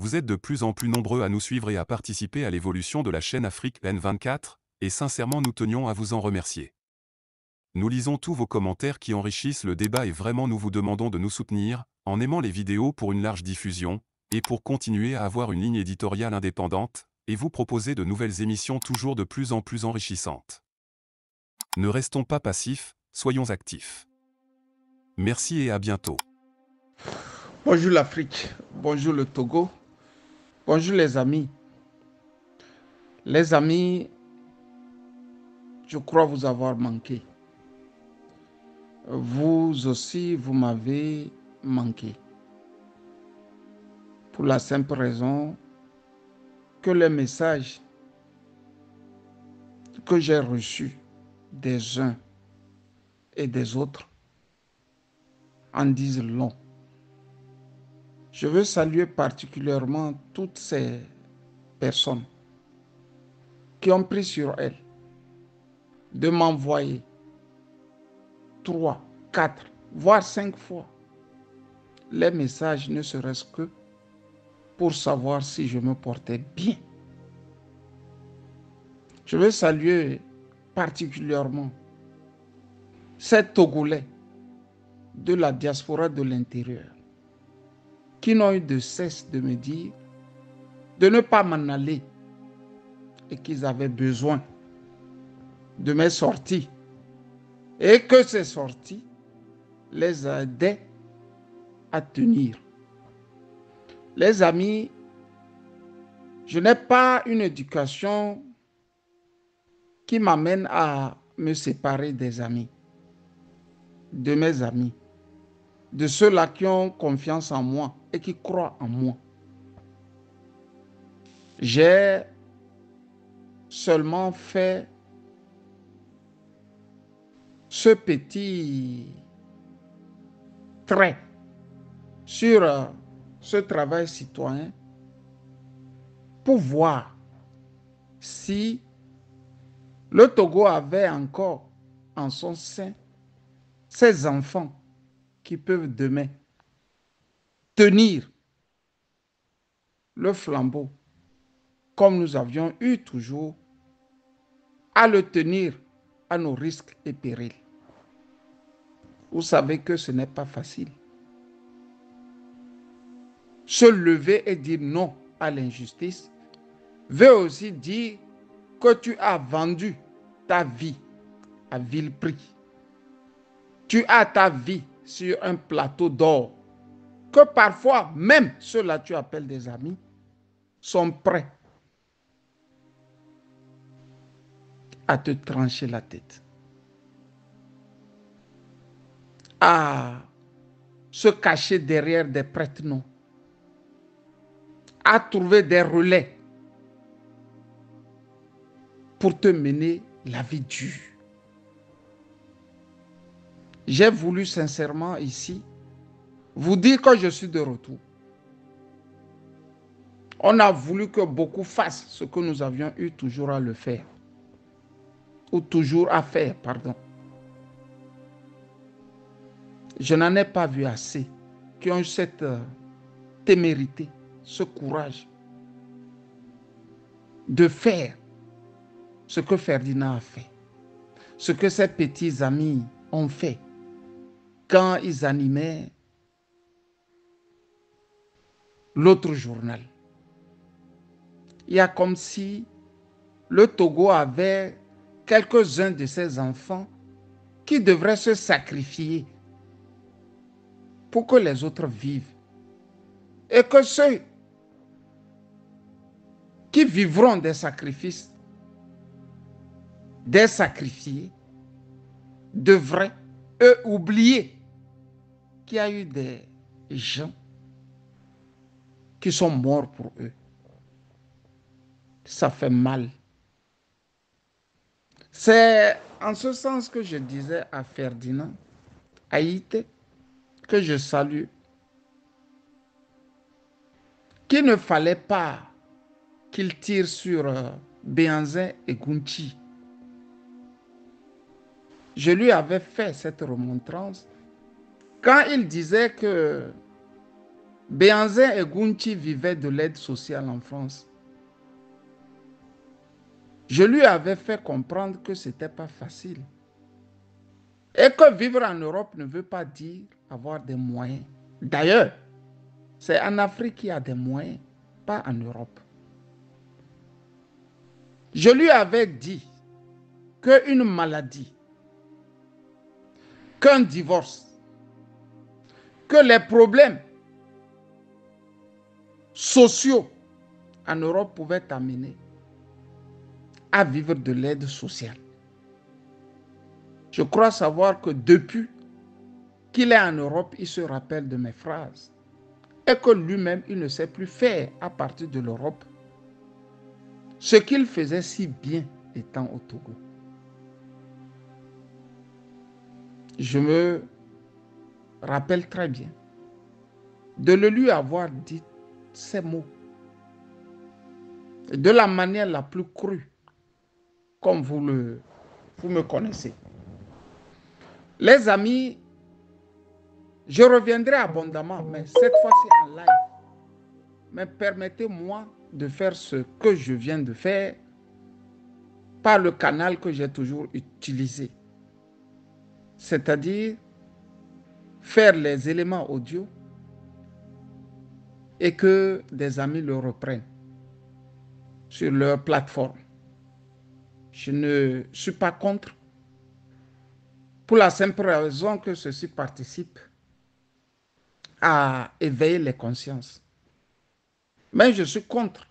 Vous êtes de plus en plus nombreux à nous suivre et à participer à l'évolution de la chaîne Afrique N24, et sincèrement nous tenions à vous en remercier. Nous lisons tous vos commentaires qui enrichissent le débat et vraiment nous vous demandons de nous soutenir, en aimant les vidéos pour une large diffusion, et pour continuer à avoir une ligne éditoriale indépendante, et vous proposer de nouvelles émissions toujours de plus en plus enrichissantes. Ne restons pas passifs, soyons actifs. Merci et à bientôt. Bonjour l'Afrique, bonjour le Togo, bonjour les amis. Les amis, je crois vous avoir manqué. Vous aussi, vous m'avez manqué. Pour la simple raison que les messages que j'ai reçus des uns et des autres en disent long. Je veux saluer particulièrement toutes ces personnes qui ont pris sur elles de m'envoyer 3, 4, voire 5 fois les messages, ne serait-ce que pour savoir si je me portais bien. Je veux saluer particulièrement ces Togolais de la diaspora de l'intérieur qui n'ont eu de cesse de me dire de ne pas m'en aller et qu'ils avaient besoin de mes sorties et que ces sorties les aidaient à tenir. Les amis, je n'ai pas une éducation qui m'amène à me séparer des amis, de mes amis, de ceux-là qui ont confiance en moi et qui croient en moi. J'ai seulement fait ce petit trait sur ce travail citoyen pour voir si le Togo avait encore en son sein ces enfants qui peuvent demain tenir le flambeau comme nous avions eu toujours à le tenir à nos risques et périls. Vous savez que ce n'est pas facile. Se lever et dire non à l'injustice veut aussi dire que tu as vendu ta vie à vil prix. Tu as ta vie sur un plateau d'or que parfois même ceux-là que tu appelles des amis sont prêts à te trancher la tête, à se cacher derrière des prête-noms, à trouver des relais pour te mener la vie dure. J'ai voulu sincèrement ici vous dire que je suis de retour. On a voulu que beaucoup fassent ce que nous avions eu toujours à le faire. Ou toujours à faire, pardon. Je n'en ai pas vu assez qui ont eu cette témérité, ce courage de faire ce que Ferdinand a fait, ce que ses petits amis ont fait quand ils animaient l'autre journal. Il y a comme si le Togo avait quelques-uns de ses enfants qui devraient se sacrifier pour que les autres vivent. Et que ceux qui vivront des sacrifices, des sacrifiés, devraient, eux, oublier qu'il y a eu des gens qui sont morts pour eux. Ça fait mal. C'est en ce sens que je disais à Ferdinand Haïté, que je salue, qu'il ne fallait pas qu'il tire sur Béhanzin et Gounchi. Je lui avais fait cette remontrance quand il disait que Béhanzin et Gounchi vivaient de l'aide sociale en France. Je lui avais fait comprendre que ce n'était pas facile. Et que vivre en Europe ne veut pas dire avoir des moyens. D'ailleurs, c'est en Afrique qu'il y a des moyens, pas en Europe. Je lui avais dit qu'une maladie, qu'un divorce, que les problèmes sociaux en Europe pouvaient t'amener à vivre de l'aide sociale. Je crois savoir que depuis qu'il est en Europe, il se rappelle de mes phrases et que lui-même, il ne sait plus faire à partir de l'Europe ce qu'il faisait si bien étant au Togo. Je me rappelle très bien de le lui avoir dit ces mots de la manière la plus crue, comme vous me connaissez. Les amis, je reviendrai abondamment, mais cette fois-ci en live. Mais permettez-moi de faire ce que je viens de faire par le canal que j'ai toujours utilisé. C'est-à-dire faire les éléments audio et que des amis le reprennent sur leur plateforme. Je ne suis pas contre, pour la simple raison que ceci participe à éveiller les consciences. Mais je suis contre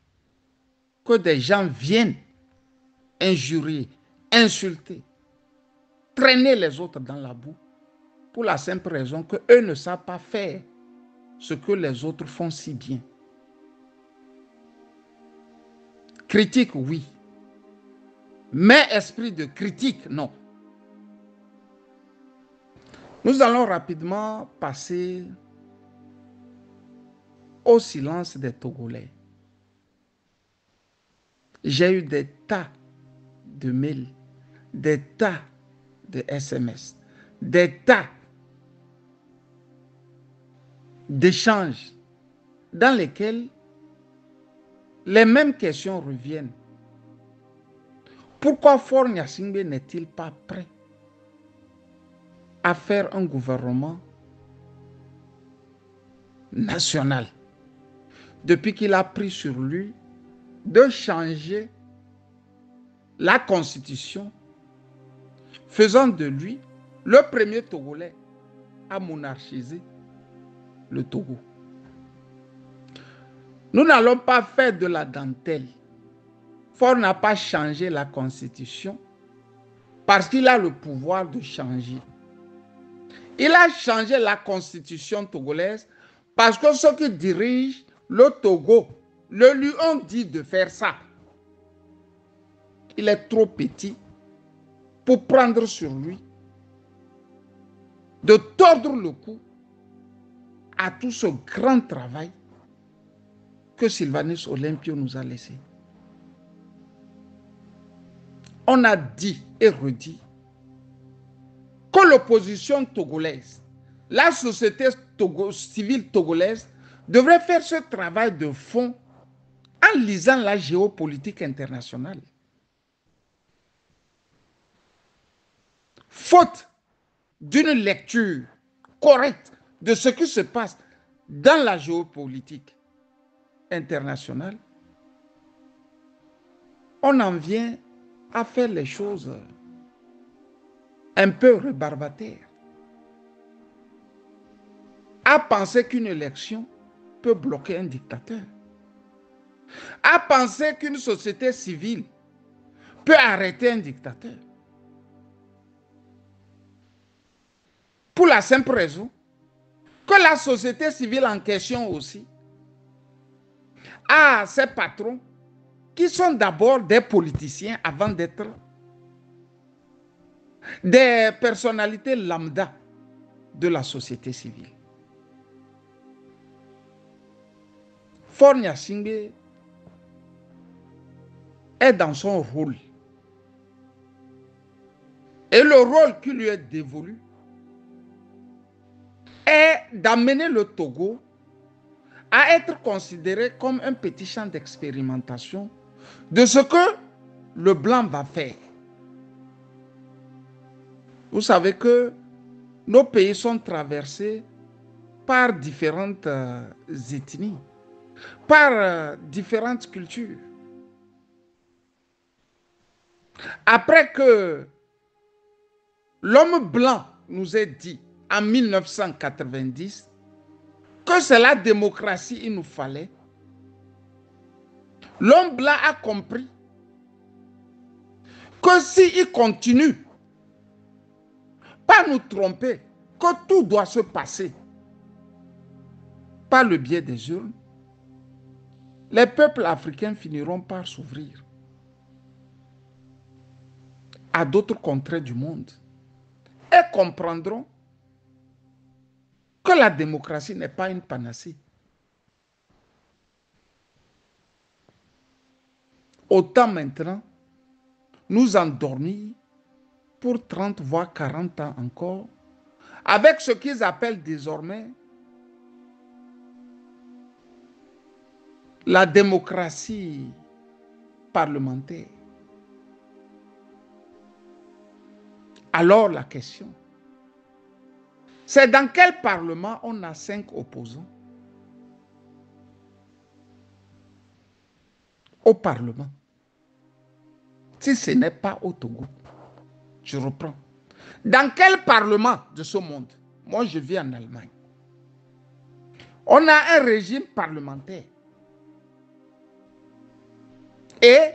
que des gens viennent injurier, insulter, traîner les autres dans la boue, pour la simple raison qu'eux ne savent pas faire ce que les autres font si bien. Critique, oui. Mais esprit de critique, non. Nous allons rapidement passer au silence des Togolais. J'ai eu des tas de mails, des tas de SMS, des tas d'échanges dans lesquels les mêmes questions reviennent. Pourquoi Faure Gnassingbé n'est-il pas prêt à faire un gouvernement national depuis qu'il a pris sur lui de changer la constitution, faisant de lui le premier Togolais à monarchiser le Togo? Nous n'allons pas faire de la dentelle. Faure n'a pas changé la constitution parce qu'il a le pouvoir de changer. Il a changé la constitution togolaise parce que ceux qui dirigent le Togo le lui ont dit de faire ça. Il est trop petit pour prendre sur lui de tordre le cou à tout ce grand travail que Sylvanus Olympio nous a laissé. On a dit et redit que l'opposition togolaise, la société civile togolaise, devrait faire ce travail de fond en lisant la géopolitique internationale. Faute d'une lecture correcte de ce qui se passe dans la géopolitique internationale, on en vient à faire les choses un peu rébarbataires, à penser qu'une élection peut bloquer un dictateur, à penser qu'une société civile peut arrêter un dictateur. Pour la simple raison que la société civile en question aussi a ses patrons qui sont d'abord des politiciens avant d'être des personnalités lambda de la société civile. Faure Gnassingbé est dans son rôle. Et le rôle qui lui est dévolu est d'amener le Togo à être considéré comme un petit champ d'expérimentation de ce que le blanc va faire. Vous savez que nos pays sont traversés par différentes ethnies, par différentes cultures. Après que l'homme blanc nous ait dit en 1990 que c'est la démocratie qu'il nous fallait, l'homme blanc a compris que s'il continue pas nous tromper, que tout doit se passer par le biais des urnes, les peuples africains finiront par s'ouvrir à d'autres contrées du monde et comprendront que la démocratie n'est pas une panacée. Autant maintenant nous endormir pour 30 voire 40 ans encore avec ce qu'ils appellent désormais la démocratie parlementaire. Alors la question, c'est dans quel parlement on a 5 opposants? Au parlement. Si ce n'est pas au Togo, je reprends. Dans quel parlement de ce monde? Moi, je vis en Allemagne. On a un régime parlementaire. Et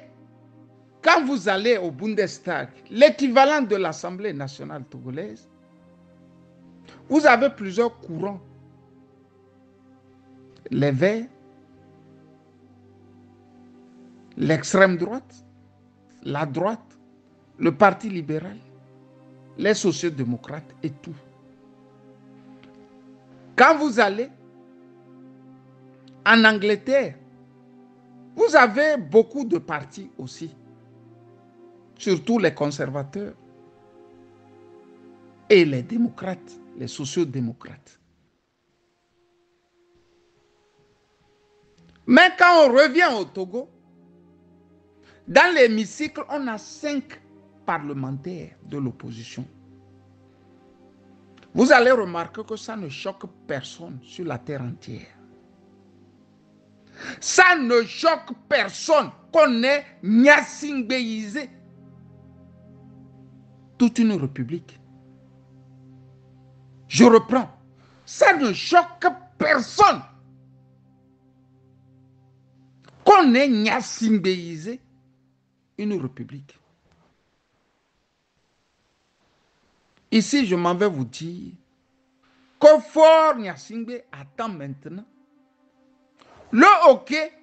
quand vous allez au Bundestag, l'équivalent de l'Assemblée nationale togolaise, vous avez plusieurs courants. Les Verts, l'extrême droite, la droite, le Parti libéral, les sociaux-démocrates et tout. Quand vous allez en Angleterre, vous avez beaucoup de partis aussi, surtout les conservateurs et les démocrates, les sociaux-démocrates. Mais quand on revient au Togo, dans l'hémicycle, on a 5 parlementaires de l'opposition. Vous allez remarquer que ça ne choque personne sur la terre entière. Ça ne choque personne qu'on ait nyasingbéisé toute une république. Je reprends. Ça ne choque personne qu'on ait nyasingbéisé une république. Ici, je m'en vais vous dire que Faure Gnassingbé attend maintenant le hockey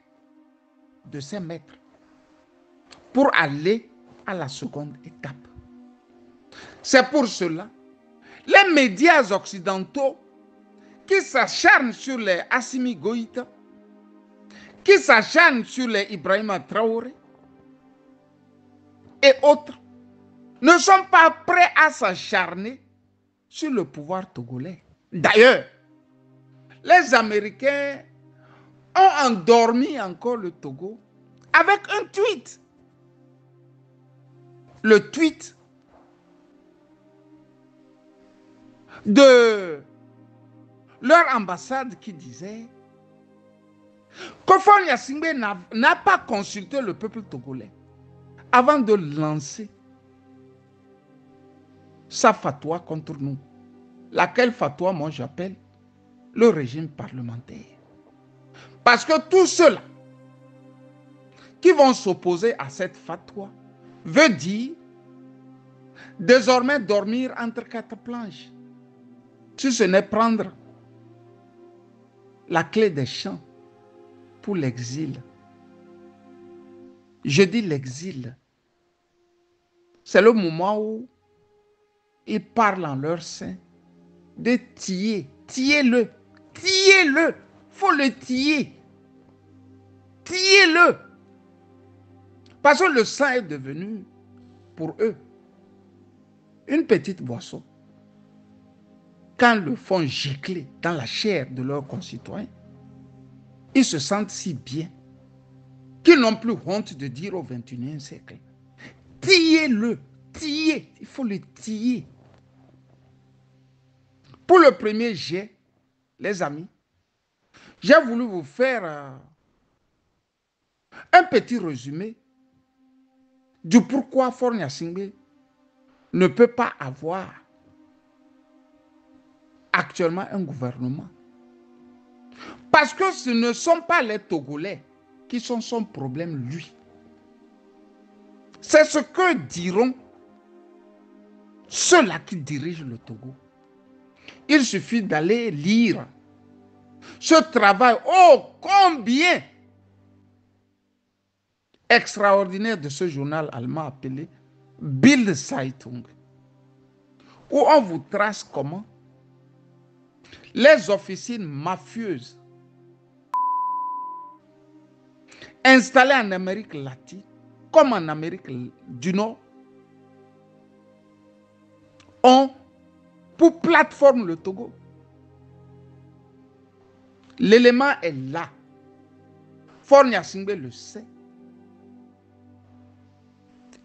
de ses maîtres pour aller à la seconde étape. C'est pour cela les médias occidentaux qui s'acharnent sur les Assimi Goïta, qui s'acharnent sur les Ibrahima Traoré et autres, ne sont pas prêts à s'acharner sur le pouvoir togolais. D'ailleurs, les Américains ont endormi encore le Togo avec un tweet. Le tweet de leur ambassade qui disait que Faure Gnassingbé n'a pas consulté le peuple togolais avant de lancer sa fatwa contre nous. Laquelle fatwa, moi j'appelle le régime parlementaire. Parce que tous ceux-là qui vont s'opposer à cette fatwa veut dire désormais dormir entre 4 planches. Si ce n'est prendre la clé des champs pour l'exil. Je dis l'exil. C'est le moment où ils parlent en leur sein de tiller. Tillez-le. Tillez-le. Il faut le tiller. Tillez-le. Parce que le sang est devenu, pour eux, une petite boisson. Quand le font gicler dans la chair de leurs concitoyens, Ils se sentent si bien qu'ils n'ont plus honte de dire au XXIe siècle. Tillez-le, tillez, il faut le tiller. Pour le premier jet, les amis, j'ai voulu vous faire un petit résumé du pourquoi Faure Gnassingbé ne peut pas avoir actuellement un gouvernement. Parce que ce ne sont pas les Togolais qui sont son problème, lui. C'est ce que diront ceux-là qui dirigent le Togo. Il suffit d'aller lire ce travail, oh combien extraordinaire de ce journal allemand appelé Bild Zeitung, où on vous trace comment les officines mafieuses installées en Amérique latine, comme en Amérique du Nord, ont pour plateforme le Togo. L'élément est là. Faure Gnassingbé le sait.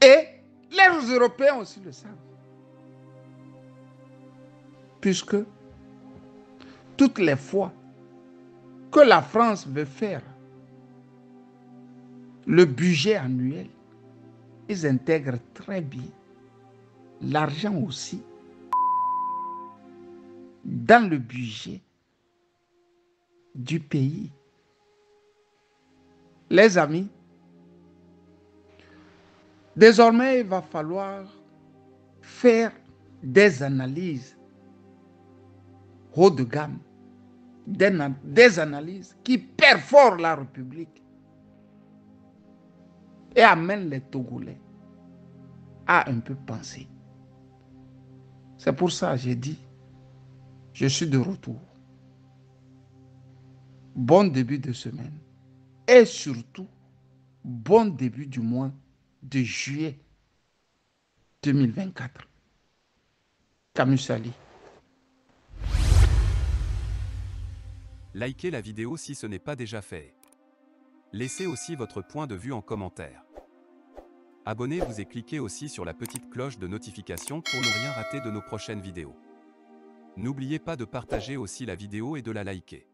Et les Européens aussi le savent. Puisque toutes les fois que la France veut faire le budget annuel, ils intègrent très bien l'argent aussi dans le budget du pays. Les amis, désormais, il va falloir faire des analyses haut de gamme, des analyses qui perforent la République et amènent les Togolais à un peu penser. C'est pour ça que j'ai dit, je suis de retour. Bon début de semaine et surtout, bon début du mois de juillet 2024. Camus Sali. Likez la vidéo si ce n'est pas déjà fait. Laissez aussi votre point de vue en commentaire. Abonnez-vous et cliquez aussi sur la petite cloche de notification pour ne rien rater de nos prochaines vidéos. N'oubliez pas de partager aussi la vidéo et de la liker.